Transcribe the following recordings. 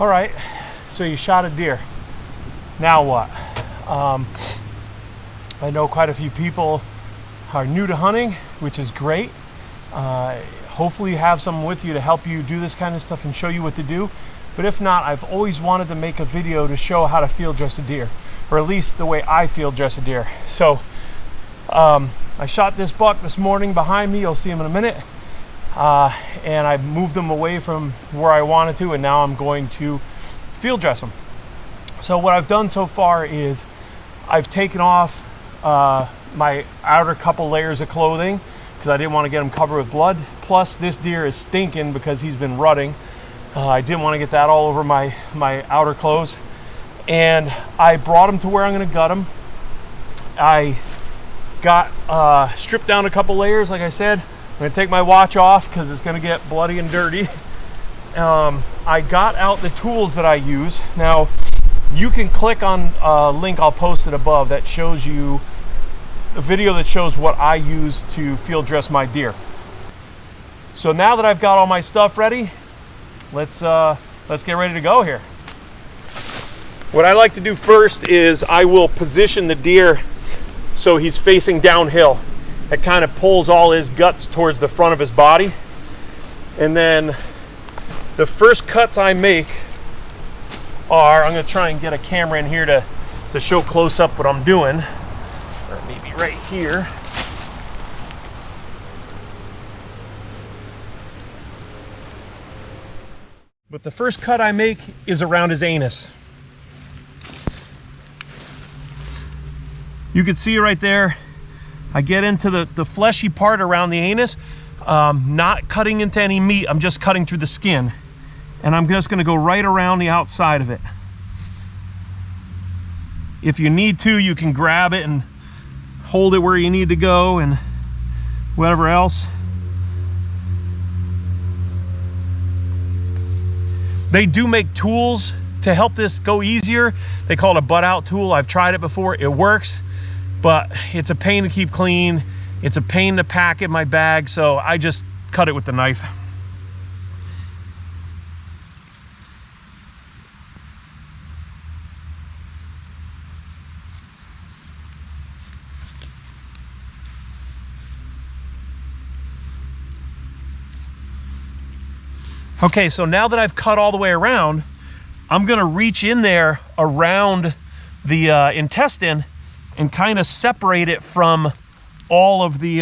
All right, so you shot a deer. Now what? I know quite a few people are new to hunting, which is great. Hopefully you have someone with you to help you do this kind of stuff and show you what to do. But if not, I've always wanted to make a video to show how to field dress a deer, or at least the way I field dress a deer. So I shot this buck this morning behind me. You'll see him in a minute. And I moved him away from where I wanted to, and now I'm going to field dress him. So what I've done so far is I've taken off my outer couple layers of clothing because I didn't want to get him covered with blood. Plus this deer is stinking because he's been rutting. I didn't want to get that all over my outer clothes. And I brought him to where I'm going to gut him. I got stripped down a couple layers, like I said. I'm going to take my watch off because it's going to get bloody and dirty. I got out the tools that I use. Now, you can click on a link I'll post it above that shows you a video that shows what I use to field dress my deer. So now that I've got all my stuff ready, let's get ready to go here. What I like to do first is I will position the deer so he's facing downhill. It kind of pulls all his guts towards the front of his body. And then the first cuts I make are, I'm going to try and get a camera in here to show close up what I'm doing. Or maybe right here. But the first cut I make is around his anus. You can see right there, I get into the fleshy part around the anus, not cutting into any meat, I'm just cutting through the skin. And I'm just gonna go right around the outside of it. If you need to, you can grab it and hold it where you need to go and whatever else. They do make tools to help this go easier. They call it a butt out tool. I've tried it before, it works, but it's a pain to keep clean. It's a pain to pack in my bag, so I just cut it with the knife. Okay, so now that I've cut all the way around, I'm gonna reach in there around the intestine and kind of separate it from all of the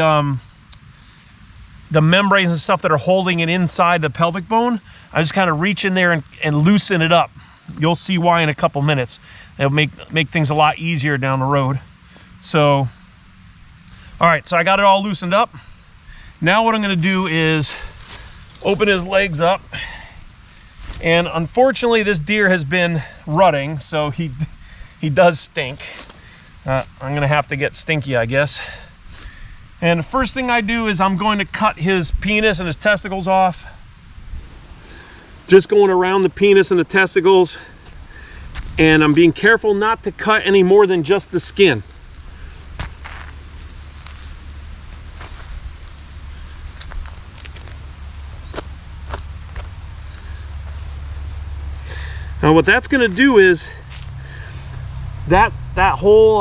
membranes and stuff that are holding it inside the pelvic bone. I just kind of reach in there and loosen it up. You'll see why in a couple minutes. It'll make things a lot easier down the road. So, all right, so I got it all loosened up. Now what I'm gonna do is open his legs up, and unfortunately this deer has been rutting, so he does stink. I'm gonna have to get stinky, I guess. And the first thing I do is I'm going to cut his penis and his testicles off. Just going around the penis and the testicles, and I'm being careful not to cut any more than just the skin. Now what that's going to do is that whole,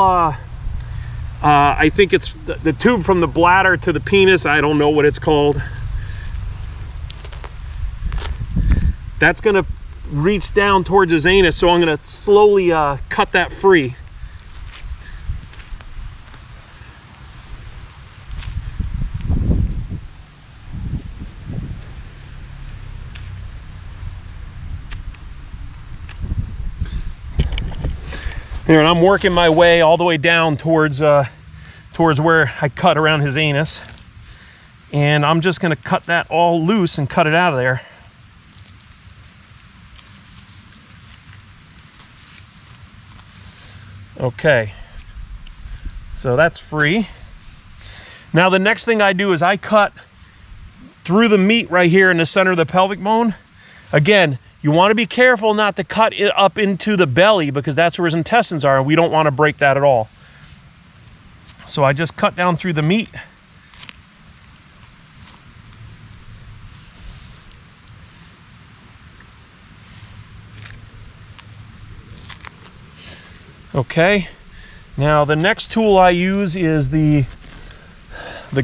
I think it's the tube from the bladder to the penis, I don't know what it's called. That's going to reach down towards his anus, so I'm going to slowly cut that free. There, and I'm working my way all the way down towards where I cut around his anus. And I'm just gonna cut that all loose and cut it out of there. Okay, so that's free. Now the next thing I do is I cut through the meat right here in the center of the pelvic bone. Again, you want to be careful not to cut it up into the belly because that's where his intestines are, and we don't want to break that at all. So I just cut down through the meat. Okay, now the next tool I use is the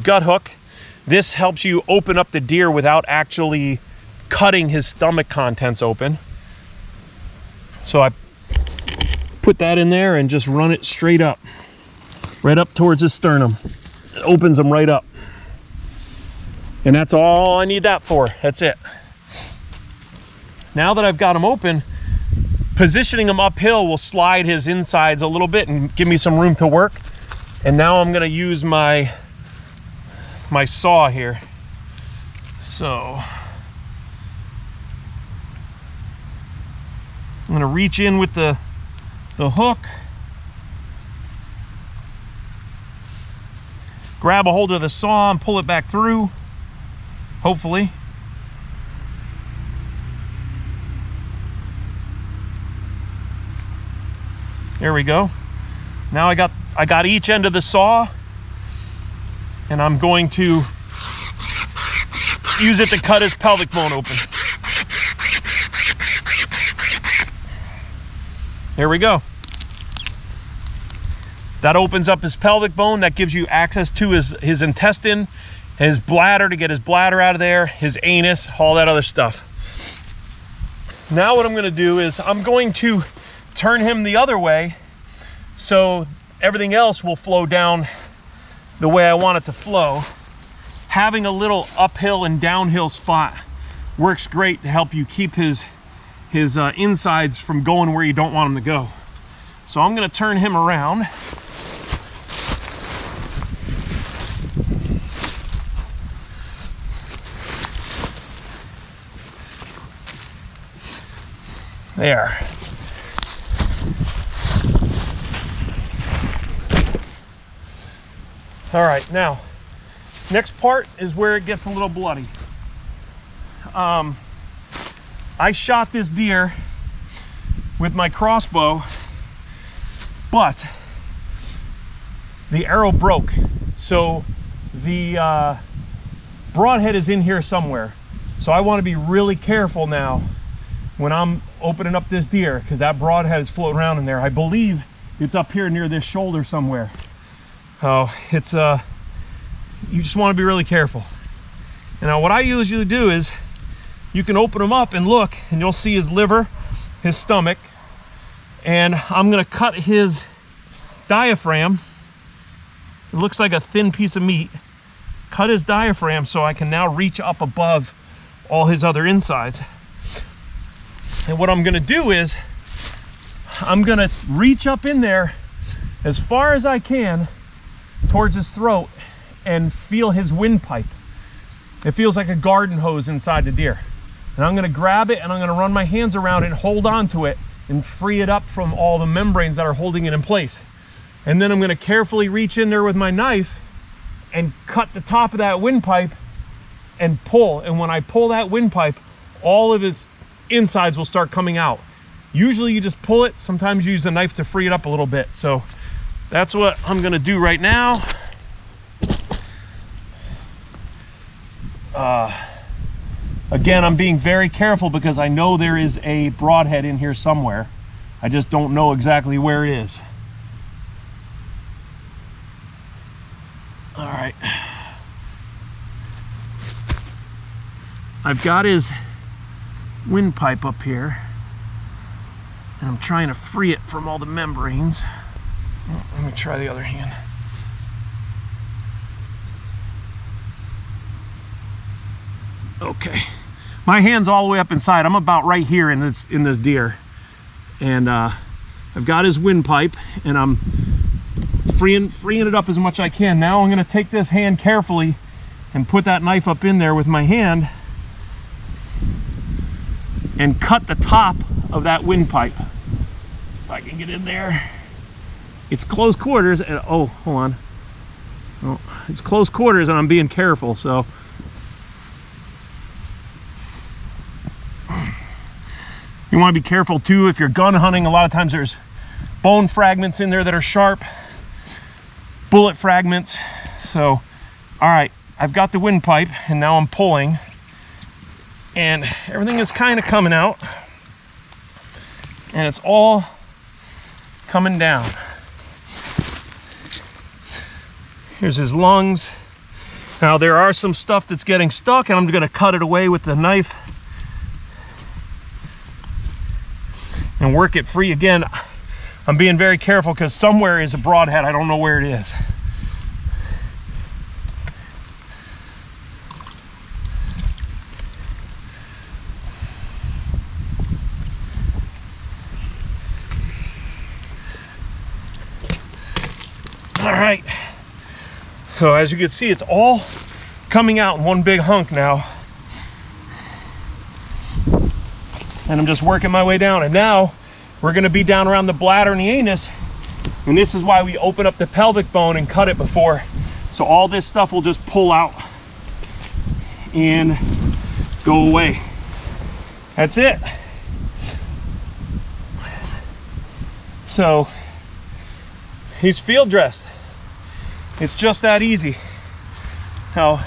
gut hook. This helps you open up the deer without actually cutting his stomach contents open. So I put that in there and just run it straight up, right up towards his sternum. It opens them right up. And that's all I need that for. That's it. Now that I've got him open, positioning him uphill will slide his insides a little bit and give me some room to work. And now I'm gonna use my saw here. So I'm gonna reach in with the hook, grab a hold of the saw and pull it back through, hopefully. There we go. Now I got each end of the saw, and I'm going to use it to cut his pelvic bone open. There we go. That opens up his pelvic bone. That gives you access to his intestine, his bladder, to get his bladder out of there, his anus, all that other stuff. Now what I'm gonna do is I'm going to turn him the other way so everything else will flow down the way I want it to flow. Having a little uphill and downhill spot works great to help you keep his insides from going where you don't want them to go. So I'm going to turn him around. There. All right, now, next part is where it gets a little bloody. I shot this deer with my crossbow, but the arrow broke. So the broadhead is in here somewhere. So I want to be really careful now when I'm opening up this deer, because that broadhead is floating around in there. I believe it's up here near this shoulder somewhere. Oh, it's you just want to be really careful. And now what I usually do is you can open them up and look, and you'll see his liver, his stomach, and I'm gonna cut his diaphragm. It looks like a thin piece of meat. Cut his diaphragm so I can now reach up above all his other insides. And what I'm gonna do is I'm gonna reach up in there as far as I can towards his throat and feel his windpipe. It feels like a garden hose inside the deer. And I'm gonna grab it and I'm gonna run my hands around it and hold on to it and free it up from all the membranes that are holding it in place. And then I'm gonna carefully reach in there with my knife and cut the top of that windpipe and pull. And when I pull that windpipe, all of his insides will start coming out. Usually you just pull it. Sometimes you use a knife to free it up a little bit. So that's what I'm gonna do right now. Again, I'm being very careful because I know there is a broadhead in here somewhere. I just don't know exactly where it is. All right. I've got his windpipe up here, and I'm trying to free it from all the membranes. Let me try the other hand. Okay, my hand's all the way up inside. I'm about right here in this deer, and I've got his windpipe, and I'm freeing it up as much as I can. Now I'm going to take this hand carefully and put that knife up in there with my hand and cut the top of that windpipe. If I can get in there. It's close quarters, and oh, hold on. Oh, it's close quarters, and I'm being careful, so. You want to be careful too if you're gun hunting. A lot of times there's bone fragments in there that are sharp, bullet fragments. So, all right, I've got the windpipe, and now I'm pulling, and everything is kind of coming out, and it's all coming down. Here's his lungs. Now there are some stuff that's getting stuck, and I'm gonna cut it away with the knife and work it free. Again, I'm being very careful because somewhere is a broadhead. I don't know where it is. All right. So as you can see, it's all coming out in one big hunk now. And I'm just working my way down. And now we're gonna be down around the bladder and the anus. And this is why we open up the pelvic bone and cut it before. So all this stuff will just pull out and go away. That's it. So he's field dressed. It's just that easy. Now,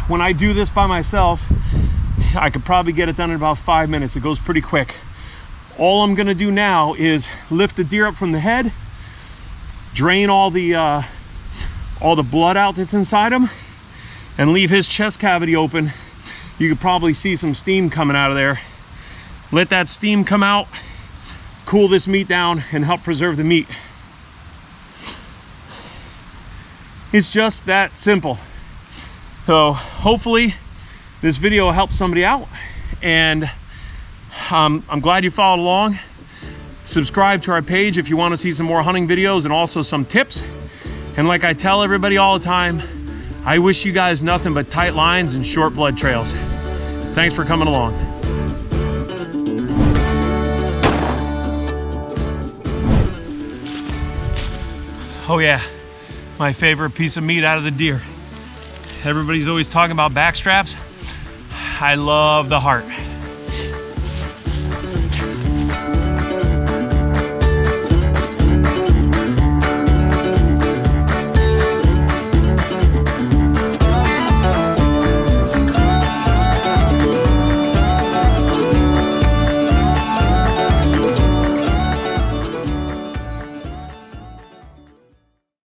when I do this by myself, I could probably get it done in about 5 minutes. It goes pretty quick. All I'm gonna do now is lift the deer up from the head, drain all the blood out that's inside him, and leave his chest cavity open. You could probably see some steam coming out of there. Let that steam come out, cool this meat down, and help preserve the meat. It's just that simple. So hopefully this video will help somebody out, and I'm glad you followed along. Subscribe to our page if you want to see some more hunting videos and also some tips. And like I tell everybody all the time, I wish you guys nothing but tight lines and short blood trails. Thanks for coming along. Oh yeah, my favorite piece of meat out of the deer. Everybody's always talking about back straps. I love the heart.